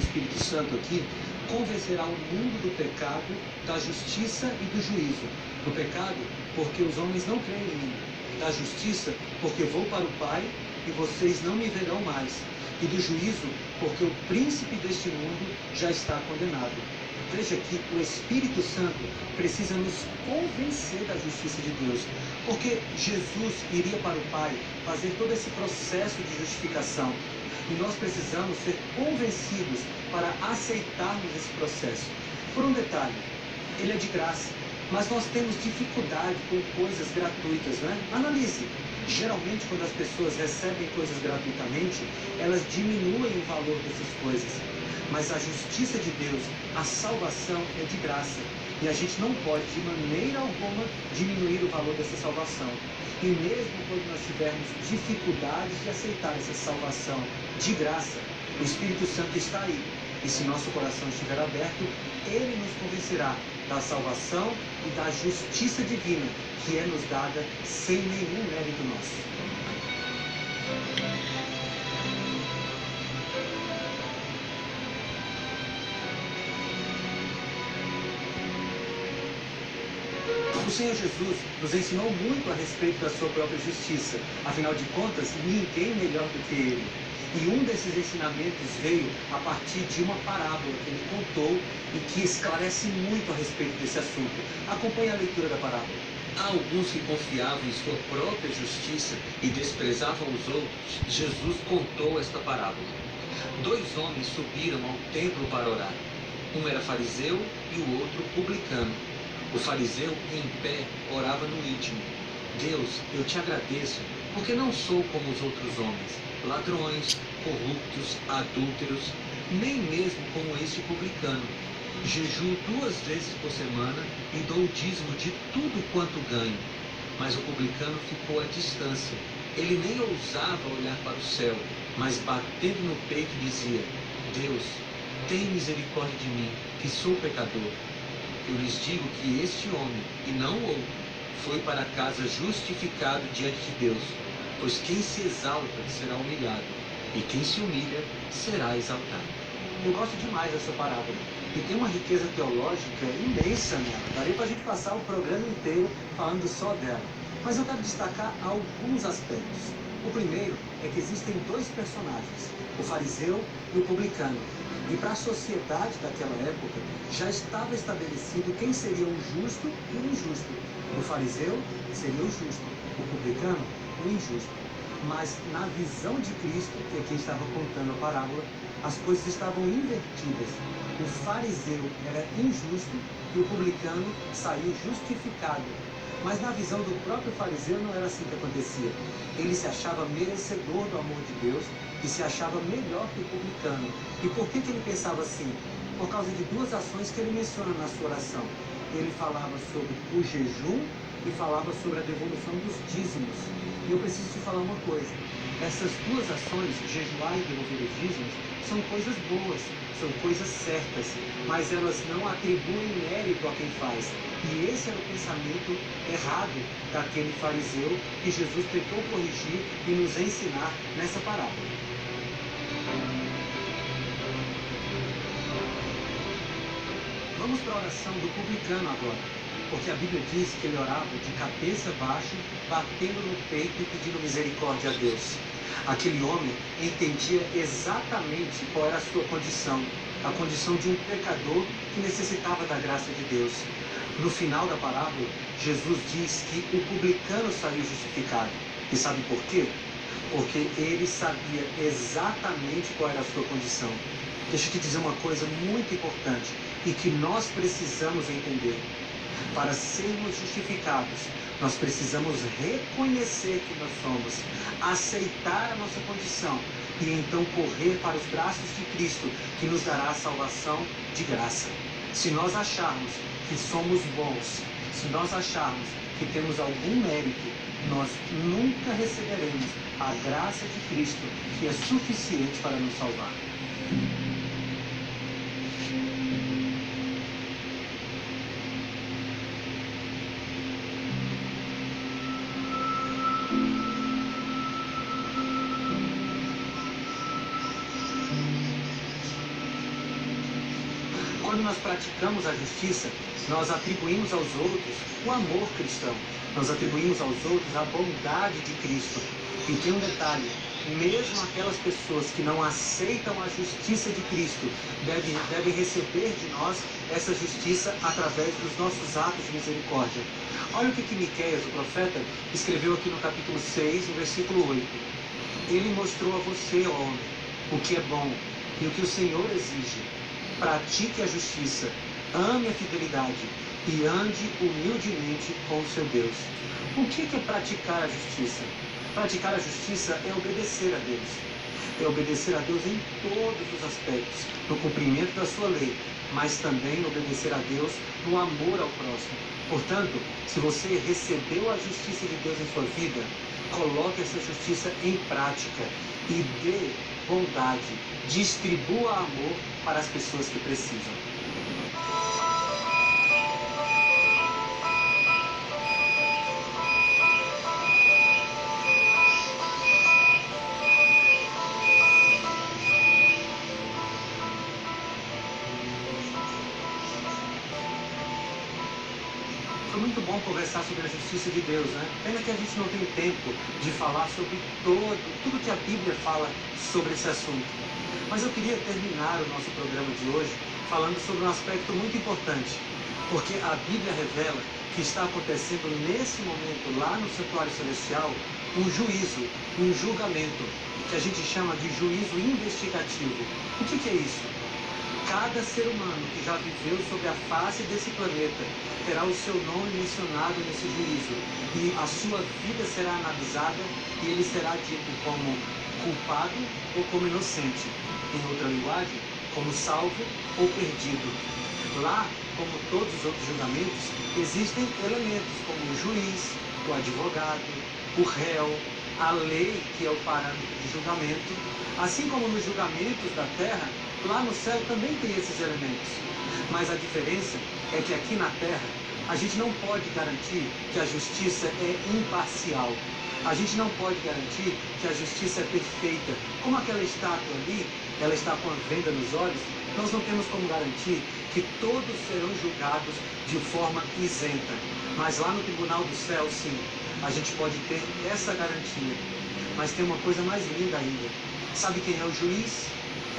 Espírito Santo aqui, convencerá o mundo do pecado, da justiça e do juízo. Do pecado, porque os homens não creem em mim. Da justiça, porque vou para o Pai e vocês não me verão mais. E do juízo, porque o príncipe deste mundo já está condenado. Veja que o Espírito Santo precisa nos convencer da justiça de Deus, porque Jesus iria para o Pai fazer todo esse processo de justificação. E nós precisamos ser convencidos para aceitarmos esse processo. Por um detalhe, ele é de graça, mas nós temos dificuldade com coisas gratuitas, não é? Analise. Geralmente, quando as pessoas recebem coisas gratuitamente, elas diminuem o valor dessas coisas. Mas a justiça de Deus, a salvação é de graça. E a gente não pode, de maneira alguma, diminuir o valor dessa salvação. E mesmo quando nós tivermos dificuldades de aceitar essa salvação de graça, o Espírito Santo está aí. E se nosso coração estiver aberto, ele nos convencerá da salvação e da justiça divina, que é nos dada sem nenhum mérito nosso. O Senhor Jesus nos ensinou muito a respeito da sua própria justiça. Afinal de contas, ninguém melhor do que ele. E um desses ensinamentos veio a partir de uma parábola que ele contou e que esclarece muito a respeito desse assunto. Acompanhe a leitura da parábola. A alguns que confiavam em sua própria justiça e desprezavam os outros, Jesus contou esta parábola. 2 homens subiram ao templo para orar. Um era fariseu e o outro publicano. O fariseu, em pé, orava no íntimo: Deus, eu te agradeço, porque não sou como os outros homens, ladrões, corruptos, adúlteros, nem mesmo como este publicano. Jejuo 2 vezes por semana e dou o dízimo de tudo quanto ganho. Mas o publicano ficou à distância. Ele nem ousava olhar para o céu, mas batendo no peito dizia: Deus, tem misericórdia de mim, que sou pecador. Eu lhes digo que este homem, e não o outro, foi para casa justificado diante de Deus. Pois quem se exalta será humilhado, e quem se humilha será exaltado. Eu gosto demais dessa parábola. E tem uma riqueza teológica imensa nela. Daria para a gente passar o programa inteiro falando só dela. Mas eu quero destacar alguns aspectos. O primeiro é que existem 2 personagens, o fariseu e o publicano. E para a sociedade daquela época, já estava estabelecido quem seria o justo e o injusto. O fariseu seria o justo, o publicano, o injusto. Mas na visão de Cristo, que é quem estava contando a parábola, as coisas estavam invertidas. O fariseu era injusto e o publicano saiu justificado. Mas na visão do próprio fariseu não era assim que acontecia. Ele se achava merecedor do amor de Deus e se achava melhor que o publicano. E por que ele pensava assim? Por causa de 2 ações que ele menciona na sua oração. Ele falava sobre o jejum e falava sobre a devolução dos dízimos. E eu preciso te falar uma coisa. Essas 2 ações, jejuar e devolver os dízimos, são coisas boas, são coisas certas, mas elas não atribuem mérito a quem faz. E esse era o pensamento errado daquele fariseu que Jesus tentou corrigir e nos ensinar nessa parábola. Vamos para a oração do publicano agora, porque a Bíblia diz que ele orava de cabeça baixa, batendo no peito e pedindo misericórdia a Deus. Aquele homem entendia exatamente qual era a sua condição, a condição de um pecador que necessitava da graça de Deus. No final da parábola, Jesus diz que o publicano saiu justificado. E sabe por quê? Porque ele sabia exatamente qual era a sua condição. Deixa eu te dizer uma coisa muito importante e que nós precisamos entender. Para sermos justificados, nós precisamos reconhecer que nós somos, aceitar a nossa condição e então correr para os braços de Cristo, que nos dará a salvação de graça. Se nós acharmos que somos bons, se nós acharmos que temos algum mérito, nós nunca receberemos a graça de Cristo, que é suficiente para nos salvar. Quando nós praticamos a justiça, nós atribuímos aos outros o amor cristão. Nós atribuímos aos outros a bondade de Cristo. E tem um detalhe: mesmo aquelas pessoas que não aceitam a justiça de Cristo devem receber de nós essa justiça através dos nossos atos de misericórdia. Olha o que Miqueias, o profeta, escreveu aqui no capítulo 6, no versículo 8. Ele mostrou a você, ó homem, o que é bom e o que o Senhor exige. Pratique a justiça, ame a fidelidade e ande humildemente com o seu Deus. O que é praticar a justiça? Praticar a justiça é obedecer a Deus. É obedecer a Deus em todos os aspectos, no cumprimento da sua lei, mas também obedecer a Deus no amor ao próximo. Portanto, se você recebeu a justiça de Deus em sua vida, coloque essa justiça em prática e dê bondade, distribua amor para as pessoas que precisam. Foi muito bom conversar sobre a justiça de Deus, né? Pena que a gente não tem tempo de falar sobre tudo que a Bíblia fala sobre esse assunto. Mas eu queria terminar o nosso programa de hoje falando sobre um aspecto muito importante, porque a Bíblia revela que está acontecendo nesse momento, lá no santuário celestial, um juízo, um julgamento, que a gente chama de juízo investigativo. O que é isso? Cada ser humano que já viveu sobre a face desse planeta terá o seu nome mencionado nesse juízo, e a sua vida será analisada e ele será dito como culpado ou como inocente. Em outra linguagem, como salvo ou perdido. Lá, como todos os outros julgamentos, existem elementos como o juiz, o advogado, o réu, a lei, que é o parâmetro de julgamento. Assim como nos julgamentos da terra, lá no céu também tem esses elementos. Mas a diferença é que aqui na terra, a gente não pode garantir que a justiça é imparcial. A gente não pode garantir que a justiça é perfeita. Como aquela estátua ali, ela está com a venda nos olhos, nós não temos como garantir que todos serão julgados de forma isenta. Mas lá no tribunal do céu, sim, a gente pode ter essa garantia. Mas tem uma coisa mais linda ainda. Sabe quem é o juiz?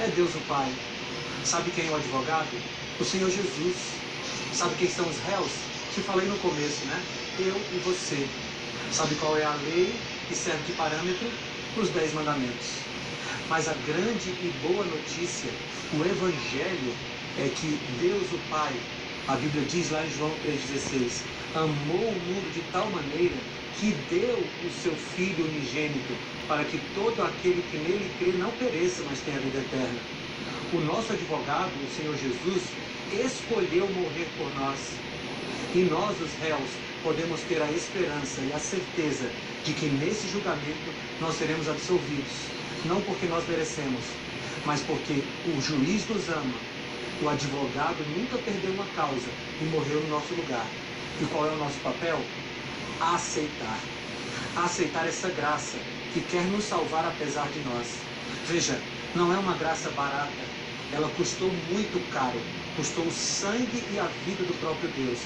É Deus o Pai. Sabe quem é o advogado? O Senhor Jesus. Sabe quem são os réus? Te falei no começo, né? Eu e você. Sabe qual é a lei que serve de parâmetro? Os 10 mandamentos. Mas a grande e boa notícia, o Evangelho, é que Deus o Pai, a Bíblia diz lá em João 3,16, amou o mundo de tal maneira que deu o seu Filho unigênito, para que todo aquele que nele crê não pereça, mas tenha vida eterna. O nosso advogado, o Senhor Jesus, escolheu morrer por nós. E nós, os réus, podemos ter a esperança e a certeza de que nesse julgamento nós seremos absolvidos. Não porque nós merecemos, mas porque o juiz nos ama. O advogado nunca perdeu uma causa e morreu no nosso lugar. E qual é o nosso papel? Aceitar. Aceitar essa graça que quer nos salvar apesar de nós. Veja, não é uma graça barata. Ela custou muito caro. Custou o sangue e a vida do próprio Deus.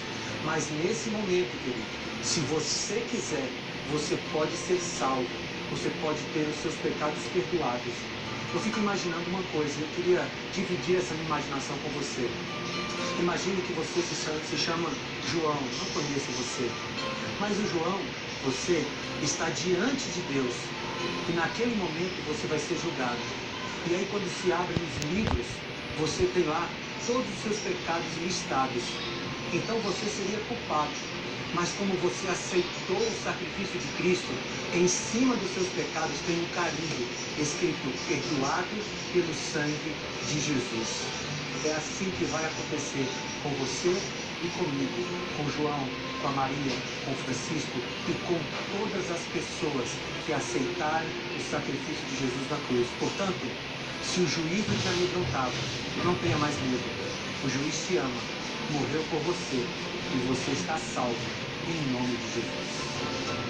Mas nesse momento, querido, se você quiser, você pode ser salvo. Você pode ter os seus pecados perdoados. Eu fico imaginando uma coisa, eu queria dividir essa minha imaginação com você. Imagine que você se chama João, não conheço você. Mas o João, você está diante de Deus. E naquele momento você vai ser julgado. E aí quando se abrem os livros, você tem lá todos os seus pecados listados. Então você seria culpado. Mas como você aceitou o sacrifício de Cristo, em cima dos seus pecados tem um carimbo escrito perdoado pelo sangue de Jesus. É assim que vai acontecer com você e comigo, com João, com a Maria, com Francisco e com todas as pessoas que aceitarem o sacrifício de Jesus na cruz. Portanto, se o juízo te amedrontava, não tenha mais medo. O juiz te ama, morreu por você e você está salvo em nome de Jesus.